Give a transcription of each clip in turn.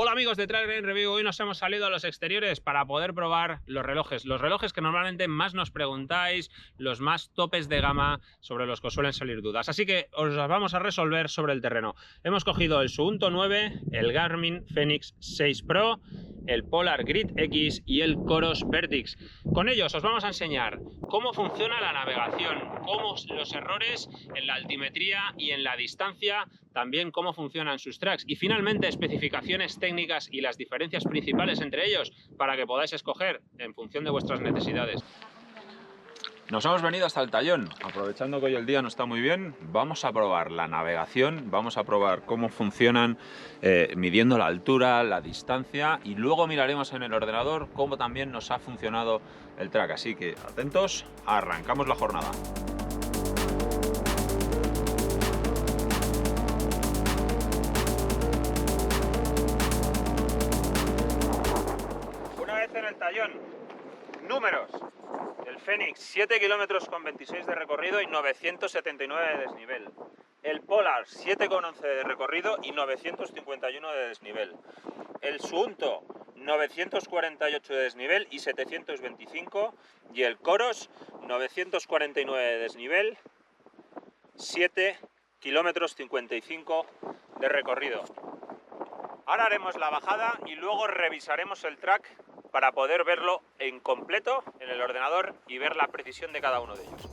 Hola amigos de Trail Green Review, hoy nos hemos salido a los exteriores para poder probar los relojes que normalmente más nos preguntáis, los más topes de gama sobre los que os suelen salir dudas. Así que os las vamos a resolver sobre el terreno. Hemos cogido el Suunto 9, el Garmin Fenix 6 Pro, el Polar Grid X y el Coros Vertix. Con ellos os vamos a enseñar cómo funciona la navegación, cómo los errores en la altimetría y en la distancia, también cómo funcionan sus tracks y finalmente especificaciones técnicas y las diferencias principales entre ellos para que podáis escoger en función de vuestras necesidades. Nos hemos venido hasta el Tallón, aprovechando que hoy el día no está muy bien, vamos a probar la navegación, vamos a probar cómo funcionan midiendo la altura, la distancia y luego miraremos en el ordenador cómo también nos ha funcionado el track. Así que atentos, arrancamos la jornada. Una vez en el Tallón, números. El Fenix 7 kilómetros con 26 de recorrido y 979 de desnivel. El Polar 7,11 de recorrido y 951 de desnivel. El Suunto 948 de desnivel y 725. Y el Coros 949 de desnivel, 7 kilómetros 55 de recorrido. Ahora haremos la bajada y luego revisaremos el track para poder verlo en completo en el ordenador y ver la precisión de cada uno de ellos.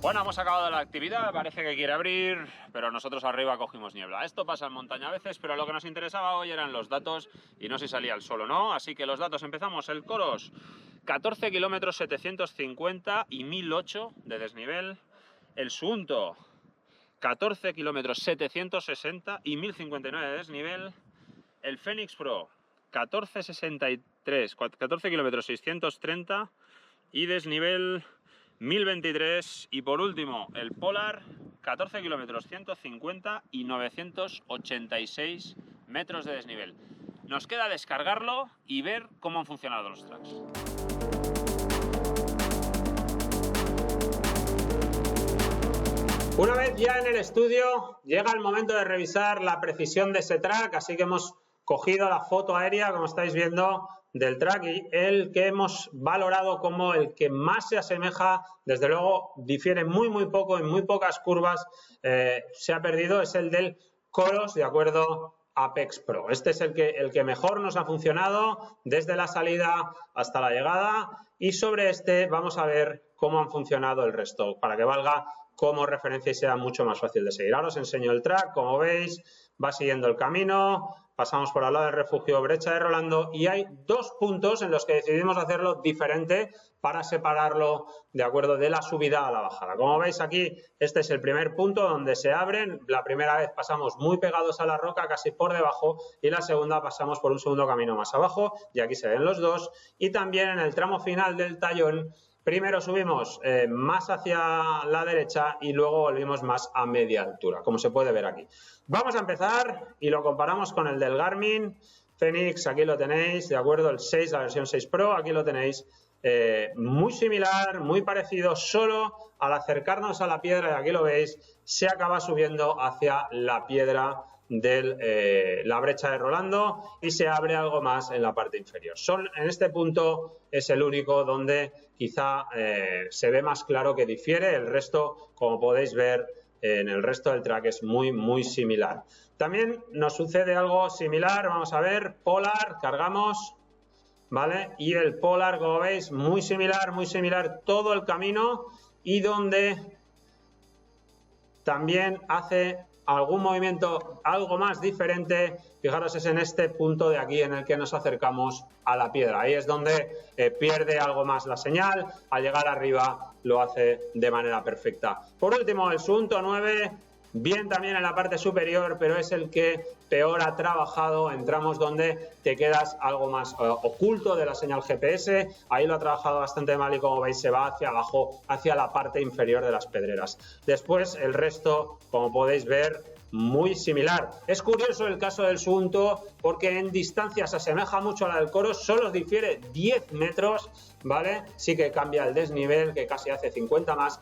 Bueno, hemos acabado la actividad, parece que quiere abrir, pero nosotros arriba cogimos niebla. Esto pasa en montaña a veces, pero lo que nos interesaba hoy eran los datos y no si salía el sol o no. Así que los datos empezamos. El Coros, 14 kilómetros 750 y 1008 de desnivel. El Suunto, 14 kilómetros 760 y 1059 de desnivel. El Fenix Pro, 14 kilómetros 630 y desnivel 1023. Y por último, el Polar, 14 kilómetros 150 y 986 metros de desnivel. Nos queda descargarlo y ver cómo han funcionado los tracks. Una vez ya en el estudio, llega el momento de revisar la precisión de ese track, así que hemos cogido la foto aérea, como estáis viendo, del track y el que hemos valorado como el que más se asemeja, desde luego difiere muy poco, en muy pocas curvas se ha perdido, es el del Coros, de acuerdo, Apex Pro. Este es el que mejor nos ha funcionado desde la salida hasta la llegada y sobre este vamos a ver cómo han funcionado el resto, para que valga como referencia y sea mucho más fácil de seguir. Ahora os enseño el track, como veis, va siguiendo el camino, pasamos por al lado del refugio Brecha de Rolando y hay dos puntos en los que decidimos hacerlo diferente para separarlo de acuerdo de la subida a la bajada. Como veis aquí, este es el primer punto donde se abren. La primera vez pasamos muy pegados a la roca, casi por debajo, y la segunda pasamos por un segundo camino más abajo y aquí se ven los dos. Y también en el tramo final del Tallón, primero subimos más hacia la derecha y luego volvimos más a media altura, como se puede ver aquí. Vamos a empezar y lo comparamos con el del Garmin Fenix, aquí lo tenéis, de acuerdo, el 6, la versión 6 Pro, aquí lo tenéis, muy similar, muy parecido, solo al acercarnos a la piedra, y aquí lo veis, se acaba subiendo hacia la piedra de la Brecha de Rolando y se abre algo más en la parte inferior. En este punto es el único donde quizá se ve más claro que difiere. El resto, como podéis ver, en el resto del track es muy similar. También nos sucede algo similar, vamos a ver, Polar, cargamos, ¿vale? Y el Polar, como veis, muy similar todo el camino y donde también hace algún movimiento algo más diferente, fijaros, es en este punto de aquí en el que nos acercamos a la piedra. Ahí es donde pierde algo más la señal, al llegar arriba lo hace de manera perfecta. Por último, el Suunto 9, bien también en la parte superior, pero es el que peor ha trabajado en tramos donde te quedas algo más oculto de la señal GPS. Ahí lo ha trabajado bastante mal y como veis se va hacia abajo, hacia la parte inferior de las pedreras. Después el resto, como podéis ver, muy similar. Es curioso el caso del Suunto porque en distancia se asemeja mucho a la del Coros, solo difiere 10 metros, ¿vale? Sí que cambia el desnivel, que casi hace 50 más,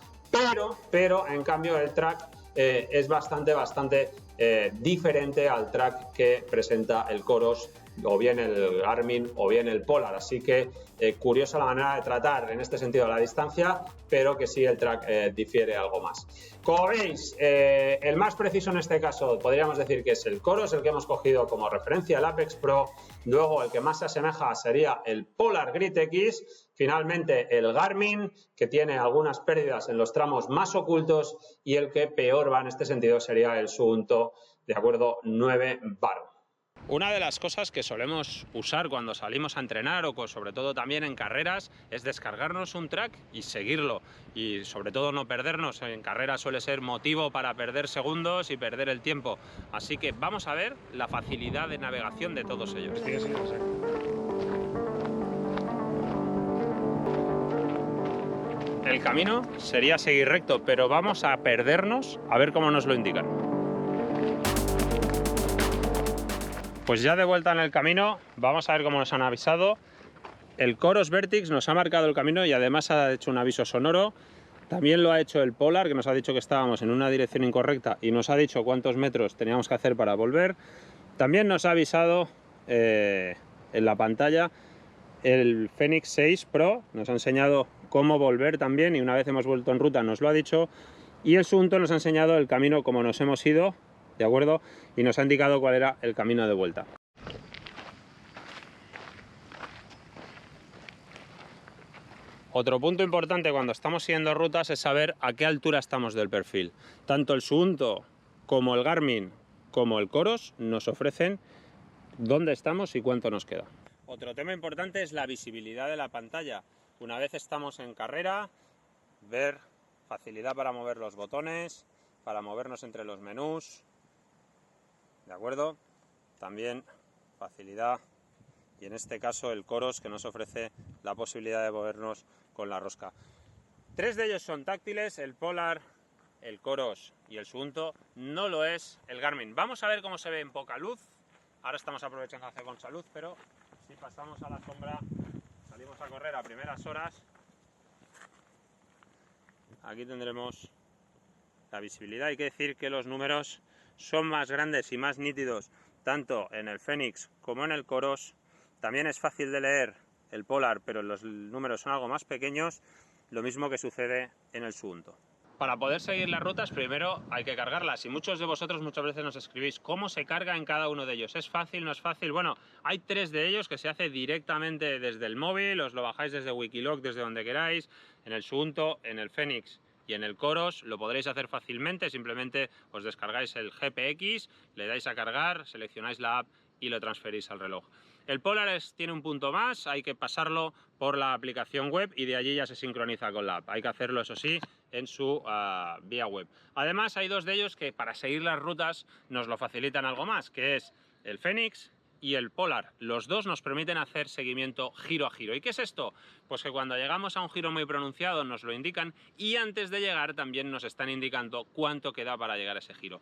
pero en cambio el track es bastante diferente al track que presenta el Coros, o bien el Garmin o bien el Polar, así que curiosa la manera de tratar en este sentido la distancia, pero que sí el track difiere algo más. Como veis, el más preciso en este caso podríamos decir que es el Coros, el que hemos cogido como referencia, el Apex Pro. Luego el que más se asemeja sería el Polar Grit X, finalmente el Garmin, que tiene algunas pérdidas en los tramos más ocultos, y el que peor va en este sentido sería el Suunto, de acuerdo, 9 Varo. Una de las cosas que solemos usar cuando salimos a entrenar o sobre todo también en carreras es descargarnos un track y seguirlo, y sobre todo no perdernos. En carreras suele ser motivo para perder segundos y perder el tiempo, así que vamos a ver la facilidad de navegación de todos ellos. El camino sería seguir recto, pero vamos a perdernos a ver cómo nos lo indican. Pues ya de vuelta en el camino, vamos a ver cómo nos han avisado. El Coros Vertix nos ha marcado el camino y además ha hecho un aviso sonoro. También lo ha hecho el Polar, que nos ha dicho que estábamos en una dirección incorrecta y nos ha dicho cuántos metros teníamos que hacer para volver. También nos ha avisado en la pantalla el Fenix 6 Pro, nos ha enseñado cómo volver también, y una vez hemos vuelto en ruta nos lo ha dicho. Y el Suunto nos ha enseñado el camino como nos hemos ido, ¿de acuerdo? Y nos ha indicado cuál era el camino de vuelta. Otro punto importante cuando estamos siguiendo rutas es saber a qué altura estamos del perfil. Tanto el Suunto como el Garmin como el Coros nos ofrecen dónde estamos y cuánto nos queda. Otro tema importante es la visibilidad de la pantalla. Una vez estamos en carrera, ver facilidad para mover los botones, para movernos entre los menús, ¿de acuerdo? También facilidad, y en este caso el Coros, que nos ofrece la posibilidad de movernos con la rosca. 3 de ellos son táctiles, el Polar, el Coros y el Suunto. No lo es el Garmin. Vamos a ver cómo se ve en poca luz. Ahora estamos aprovechando hacer con luz, pero si pasamos a la sombra, salimos a correr a primeras horas, aquí tendremos la visibilidad. Hay que decir que los números son más grandes y más nítidos tanto en el Fenix como en el Coros. También es fácil de leer el Polar, pero los números son algo más pequeños, lo mismo que sucede en el Suunto. Para poder seguir las rutas primero hay que cargarlas, y muchos de vosotros muchas veces nos escribís cómo se carga en cada uno de ellos. ¿Es fácil? ¿No es fácil? Bueno, hay 3 de ellos que se hace directamente desde el móvil, os lo bajáis desde Wikiloc, desde donde queráis. En el Suunto, en el Fenix y en el Coros lo podréis hacer fácilmente, simplemente os descargáis el GPX, le dais a cargar, seleccionáis la app y lo transferís al reloj. El Polar tiene un punto más, hay que pasarlo por la aplicación web y de allí ya se sincroniza con la app. Hay que hacerlo, eso sí, en su vía web. Además hay 2 de ellos que para seguir las rutas nos lo facilitan algo más, que es el Fenix y el Polar. Los 2 nos permiten hacer seguimiento giro a giro. ¿Y qué es esto? Pues que cuando llegamos a un giro muy pronunciado nos lo indican, y antes de llegar también nos están indicando cuánto queda para llegar a ese giro.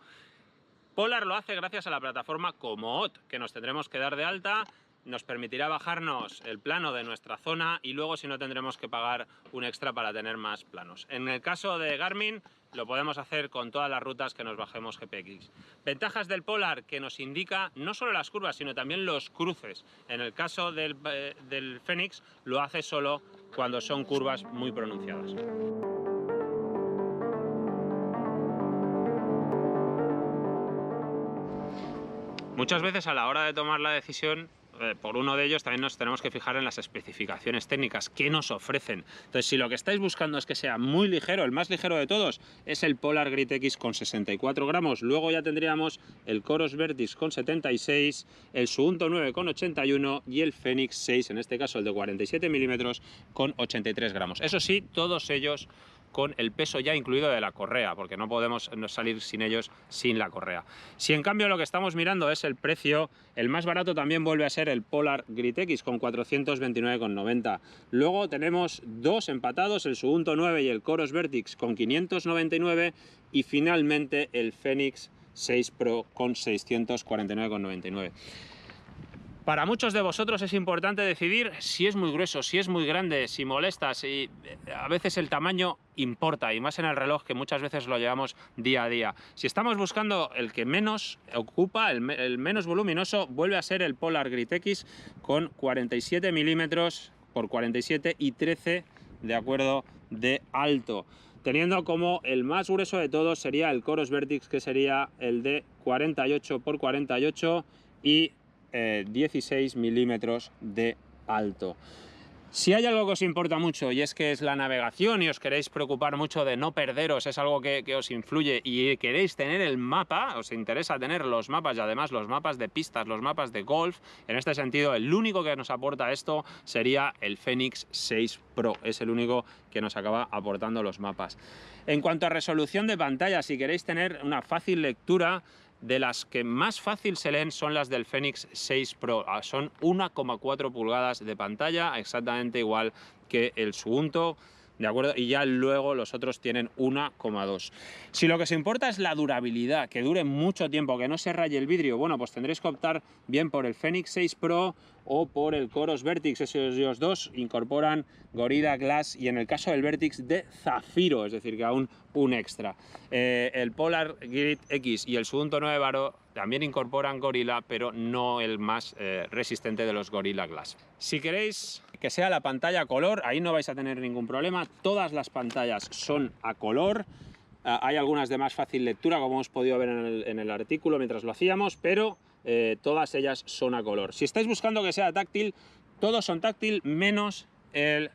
Polar lo hace gracias a la plataforma Komoot, que nos tendremos que dar de alta. Nos permitirá bajarnos el plano de nuestra zona y luego si no tendremos que pagar un extra para tener más planos. En el caso de Garmin lo podemos hacer con todas las rutas que nos bajemos GPX. Ventajas del Polar, que nos indica no solo las curvas sino también los cruces. En el caso del Fenix lo hace solo cuando son curvas muy pronunciadas. Muchas veces a la hora de tomar la decisión por uno de ellos también nos tenemos que fijar en las especificaciones técnicas que nos ofrecen. Entonces, si lo que estáis buscando es que sea muy ligero, el más ligero de todos es el Polar Grit X con 64 gramos. Luego ya tendríamos el Coros Vertix con 76, el Suunto 9 con 81 y el Fenix 6, en este caso el de 47 milímetros, con 83 gramos. Eso sí, todos ellos con el peso ya incluido de la correa, porque no podemos salir sin ellos sin la correa. Si en cambio lo que estamos mirando es el precio, el más barato también vuelve a ser el Polar Grit X con 429,90. Luego tenemos 2 empatados, el Suunto 9 y el Coros Vertix con 599, y finalmente el Fenix 6 Pro con 649,99. Para muchos de vosotros es importante decidir si es muy grueso, si es muy grande, si molesta, si a veces el tamaño importa, y más en el reloj, que muchas veces lo llevamos día a día. Si estamos buscando el que menos ocupa, el menos voluminoso, vuelve a ser el Polar Grit X con 47 milímetros por 47 y 13 de acuerdo de alto, teniendo como el más grueso de todos sería el Coros Vertix, que sería el de 48 por 48 y 16 milímetros de alto. Si hay algo que os importa mucho y es que es la navegación y os queréis preocupar mucho de no perderos, es algo que os influye y queréis tener el mapa, os interesa tener los mapas y además los mapas de pistas, los mapas de golf, en este sentido el único que nos aporta esto sería el Fenix 6 Pro, es el único que nos acaba aportando los mapas. En cuanto a resolución de pantalla, si queréis tener una fácil lectura, de las que más fácil se leen son las del Fenix 6 Pro, son 1,4 pulgadas de pantalla, exactamente igual que el Suunto, ¿de acuerdo? Y ya luego los otros tienen 1,2. Si lo que os importa es la durabilidad, que dure mucho tiempo, que no se raye el vidrio, bueno, pues tendréis que optar bien por el Fenix 6 Pro o por el Coros Vertix. Esos dos incorporan Gorilla Glass y en el caso del Vertix de zafiro, es decir, que aún un extra. El Polar Grit X y el Suunto 9 Baro también incorporan Gorilla, pero no el más resistente de los Gorilla Glass. Si queréis que sea la pantalla a color, ahí no vais a tener ningún problema. Todas las pantallas son a color. Hay algunas de más fácil lectura, como hemos podido ver en el artículo mientras lo hacíamos, pero todas ellas son a color. Si estáis buscando que sea táctil, todos son táctil menos el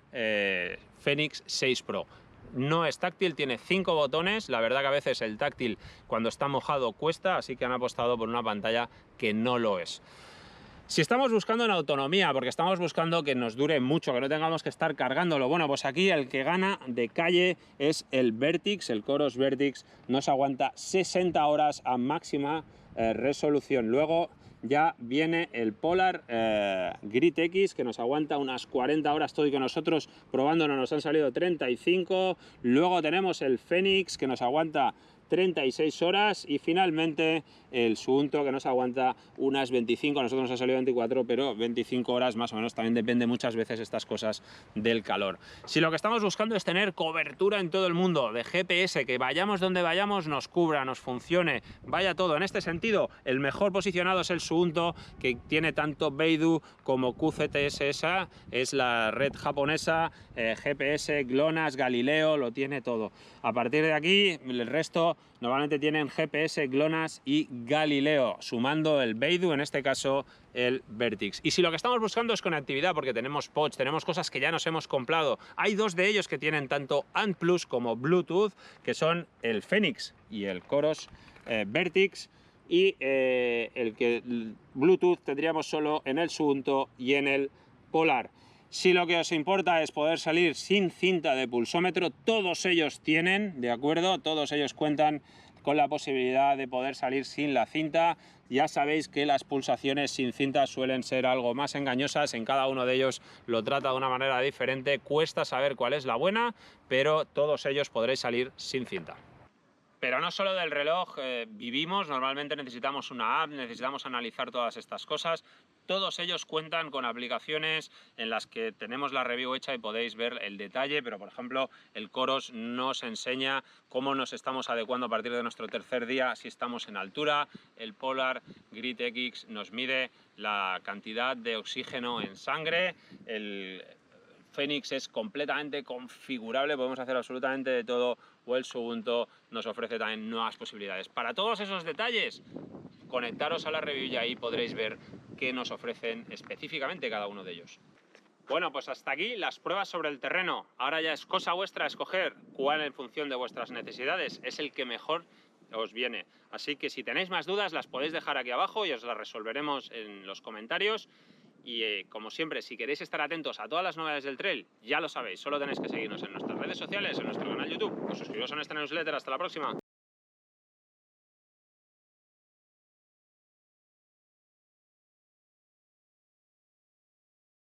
Fenix 6 Pro. No es táctil, tiene 5 botones, la verdad que a veces el táctil cuando está mojado cuesta, así que han apostado por una pantalla que no lo es. Si estamos buscando en autonomía, porque estamos buscando que nos dure mucho, que no tengamos que estar cargándolo, bueno, pues aquí el que gana de calle es el Vertix, el Coros Vertix, nos aguanta 60 horas a máxima resolución. Luego ya viene el Polar Grit X, que nos aguanta unas 40 horas todo y que nosotros probándolo nos han salido 35. Luego tenemos el Fenix, que nos aguanta 36 horas y finalmente el Suunto, que nos aguanta unas 25, a nosotros nos ha salido 24, pero 25 horas más o menos, también depende muchas veces estas cosas del calor. Si lo que estamos buscando es tener cobertura en todo el mundo, de GPS, que vayamos donde vayamos nos cubra, nos funcione, vaya todo, en este sentido el mejor posicionado es el Suunto, que tiene tanto Beidou como QZSS, es la red japonesa, GPS, GLONASS, Galileo, lo tiene todo. A partir de aquí el resto normalmente tienen GPS, GLONASS y Galileo, sumando el Beidou, en este caso el Vertix. Y si lo que estamos buscando es conectividad, porque tenemos pods, tenemos cosas que ya nos hemos comprado, hay dos de ellos que tienen tanto ANT+ como Bluetooth, que son el Fenix y el Coros Vertix, y el Bluetooth tendríamos solo en el Suunto y en el Polar. Si lo que os importa es poder salir sin cinta de pulsómetro, todos ellos tienen, ¿de acuerdo? Todos ellos cuentan con la posibilidad de poder salir sin la cinta. Ya sabéis que las pulsaciones sin cinta suelen ser algo más engañosas, en cada uno de ellos lo trata de una manera diferente, cuesta saber cuál es la buena, pero todos ellos podréis salir sin cinta. Pero no solo del reloj vivimos, normalmente necesitamos una app, necesitamos analizar todas estas cosas. Todos ellos cuentan con aplicaciones en las que tenemos la review hecha y podéis ver el detalle, pero por ejemplo el Coros nos enseña cómo nos estamos adecuando a partir de nuestro tercer día, si estamos en altura. El Polar Grit X nos mide la cantidad de oxígeno en sangre. El Fenix es completamente configurable, podemos hacer absolutamente de todo, o el Suunto nos ofrece también nuevas posibilidades. Para todos esos detalles, conectaros a la review y ahí podréis ver qué nos ofrecen específicamente cada uno de ellos. Bueno, pues hasta aquí las pruebas sobre el terreno. Ahora ya es cosa vuestra escoger cuál en función de vuestras necesidades es el que mejor os viene. Así que si tenéis más dudas las podéis dejar aquí abajo y os las resolveremos en los comentarios. Y como siempre, si queréis estar atentos a todas las novedades del trail, ya lo sabéis, solo tenéis que seguirnos en nuestras redes sociales, en nuestro canal YouTube, o suscribiros a nuestra newsletter. Hasta la próxima.